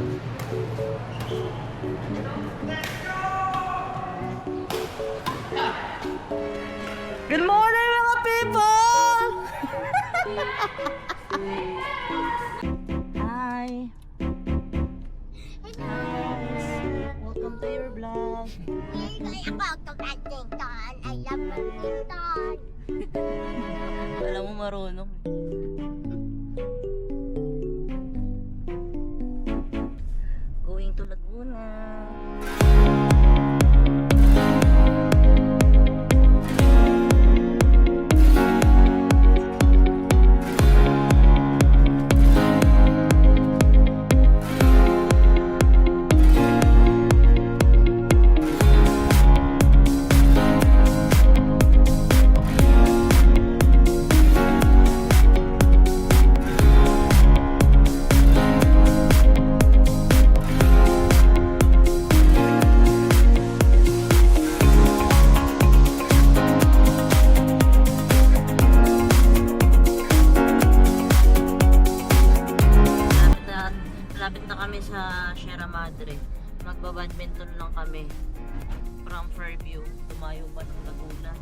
Good morning, mga people! Hi! Guys, welcome to your vlog. About to Badminton. I love badminton. Alam mo marunong. Going to Laguna. Lapit na kami sa Sierra Madre. Magba-badminton lang kami. From Fairview, tumayo pa ng Laguna.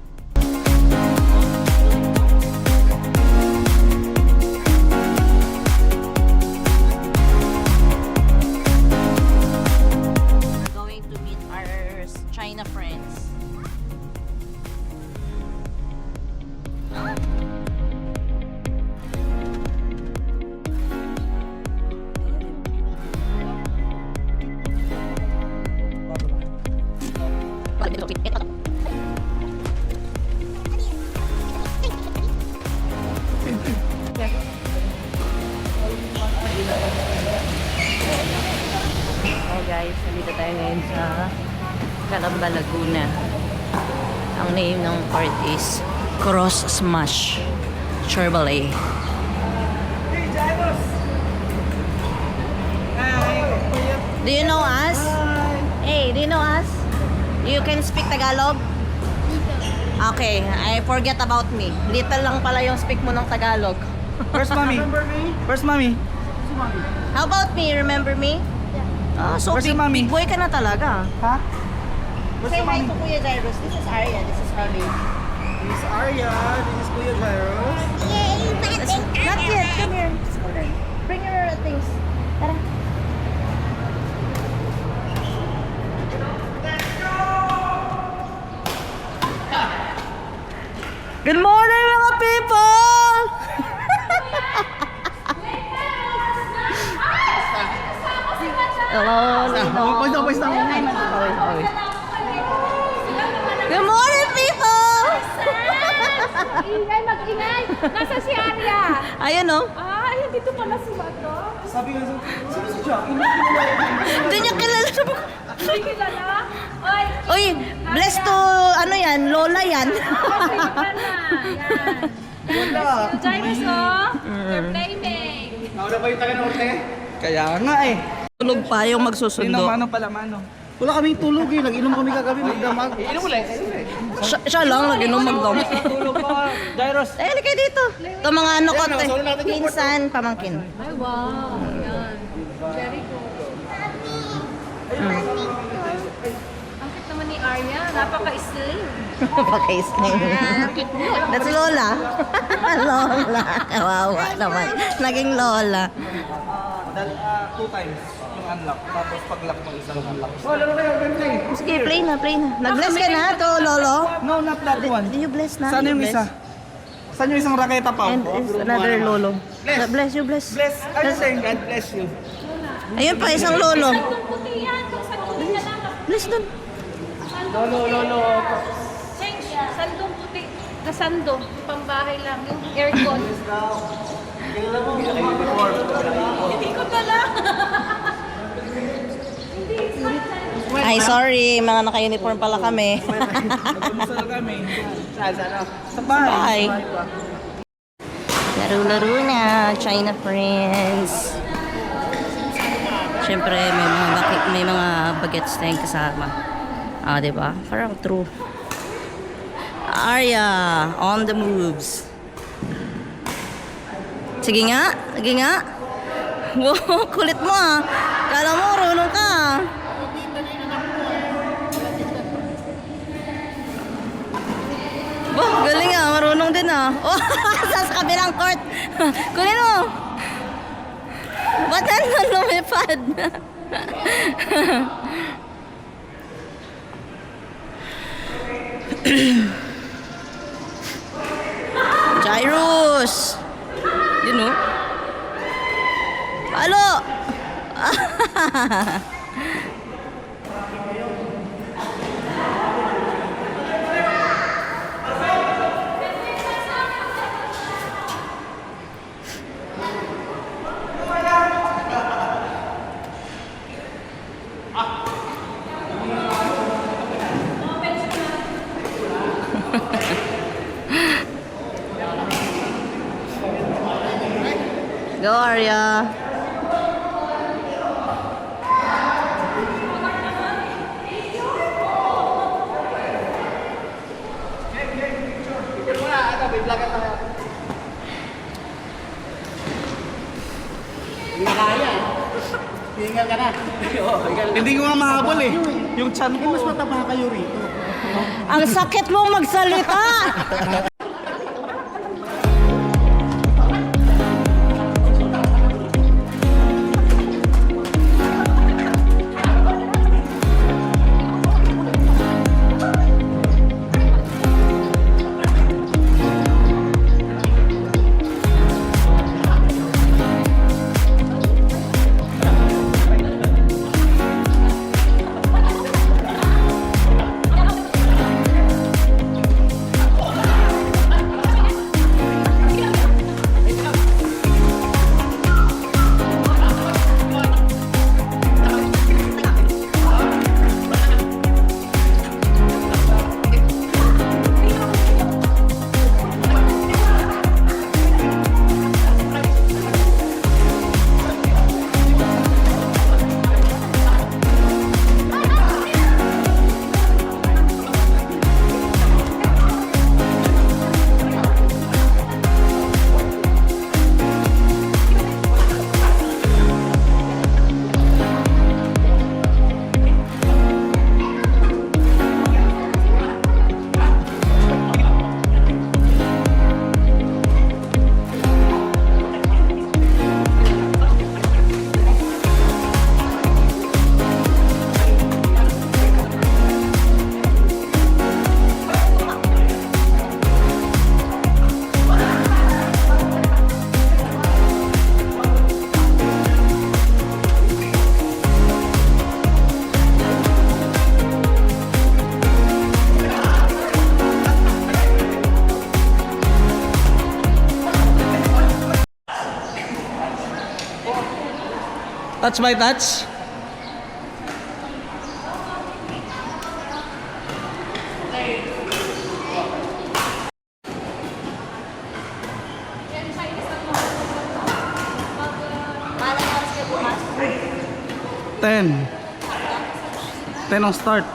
We're going to meet our China friends. Hi guys, nandito tayo ngayon sa Calamba, Laguna. Ang name ng part is Cross Smash Chevrolet. Do you know us? Hey, do you know us? You can speak Tagalog? Okay, I forget about me. Little lang pala yung speak mo ng Tagalog. Where's mommy? Where's mommy? How about me? Remember me? Ah, so Where's big, your mommy? big boy ka na talaga. Ha? Where's Say your hi mommy? to Kuya Jairus. This is Arya. This is Baby. This is Arya. This is Kuya Jairus. Yay, badminton. Not yet. Come here. Let's go there. Bring your things. Tara. Good morning, mga people! Hello, Lino. Pwes na. Good morning, people! Ingay, mag-ingay! Nasa si Arya! Ayun, oh. Ay, dito pala si Mato. Sabi nga sa... Sino si Jack? Hindi niya kilala. Hindi kilala. Oy, Uy, bless to, ano yan, Lola yan. kasi ka na. Yan. Wala. Jairus, oh. Your playmate. Nauna ba yung taga-norte? Kaya nga eh. Tulog pa yung Sino magsusundo. mano pala mano? Wala kaming tulog eh. Nag-inom kami kagabi. Magdamag. Inom ulit. Siya lang, lagi nung magdom. Tulog pa. Jairus. Eh, halika dito. Ito mga ano ko, pinsan, pamangkin. Ay, wow. Yan. Jericho. Ang cute naman ni Arya. Napaka-slim. Pakais na yun. That's Lola. Lola. Kawawa naman. Naging Lola. 2 times yung unlock. Tapos pag-lock mo isang unlock. Oh, laro kayo. Gameplay. Sige, play na, play na. Nag-bless ka na to, Lolo? No, not that one. Did you bless na? Saan You yung bless? isa? Saan yung isang raketa pa? And is another Lolo. Bless. Bless you, bless. Bless. Ano saying? God bless you. Ayun pa, isang Lolo. Itong puti yan. Kung saan puti na lang. Bless dun. Lolo. Change. Sandong puti. Na sando. Pambahay lang. Yung aircon. Hindi ko pala. Hindi. Ay, sorry. Mga naka-uniform pala kami. Nagkamusal kami. Saan? Sa Bye. bahay. Laro-laro na. China friends. Siyempre, may mga bagets tayong kasama. Ah, diba? Parang true. Arya, on the moves. Sige nga. Wow, kulit mo ah. Kala mo Oh, sa kabilang court. Kunin mo. Ba't nandun lumipad? Jairus! You know? Halo! Go, Arya. Hindi ko nga mahabol eh. Yung chan ko. Mas mataba kayo rito. Ang sakit mong magsalita! Touch by touch. Ten. 10 ang start.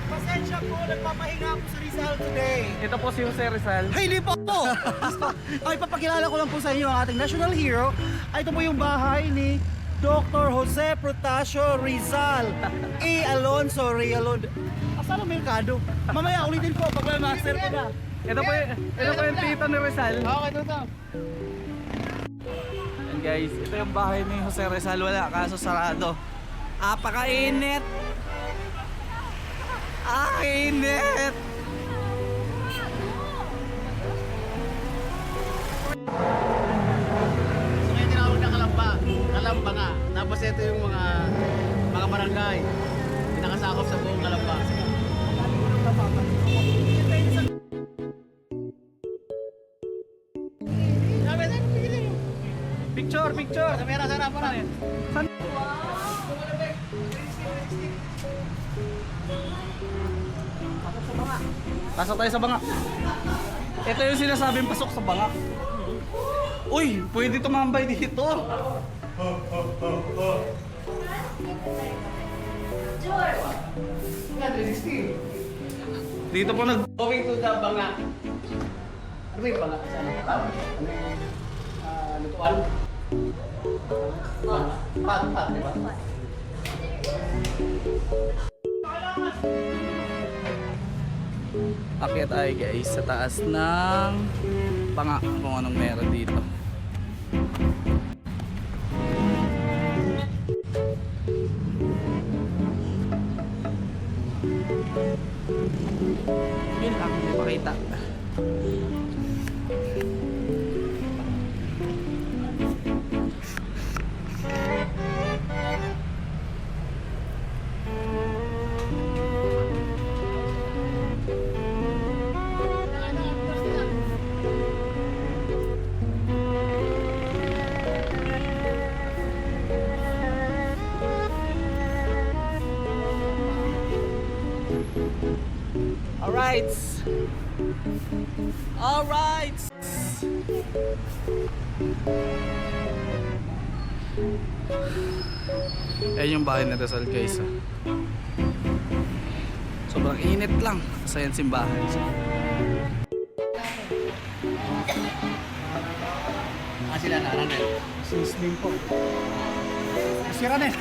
Pasensya po, nagpapahinga ako sa Rizal today. Ito po si Jose Rizal. Ay, hindi po po! Ay, papakilala ko lang po sa inyo ang ating national hero. Ay, ito po yung bahay ni Dr. Jose Protasio Rizal. A. Alonso Realod. Asan ang merkado? Mamaya ulitin ko pag may master ko na. Ito po yung tito ni Rizal. Okay, ito. And guys, ito yung bahay ni Jose Rizal. Wala, kaso sarado. Apakainit! Init! So ngayon tinawag na Kalamba nga. Tapos ito yung mga barangay. Pinakasakop sa buong Kalamba. Picture! Kamera sana pa rin. Pasok tayo sa banga. Ito yung sinasabing pasok sa banga. Uy, pwede tumambay dito. Dito po nag... Going to the Banga. Ano ba yung Banga? Saan? Ano yung lutuan? Pat, di ba? Akyat tayo guys sa taas ng banga kung anong meron dito. Yun lang, may pakita. Alright. Alright. Ayan yung bahay na Rizal guys. Sobrang init lang sa yan simbahan. Sila na, Ranel. Sisling po. Si Ranel.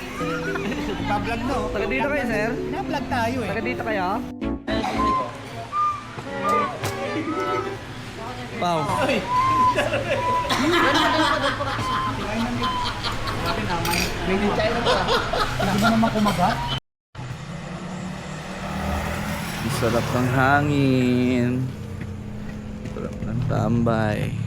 Pa-vlog no? Taga dito kayo, sir? Na-vlog tayo eh. Taga dito kayo? Wow. Hindi mo naman kumagat? Sarap ng hangin. Sarap ng tambay.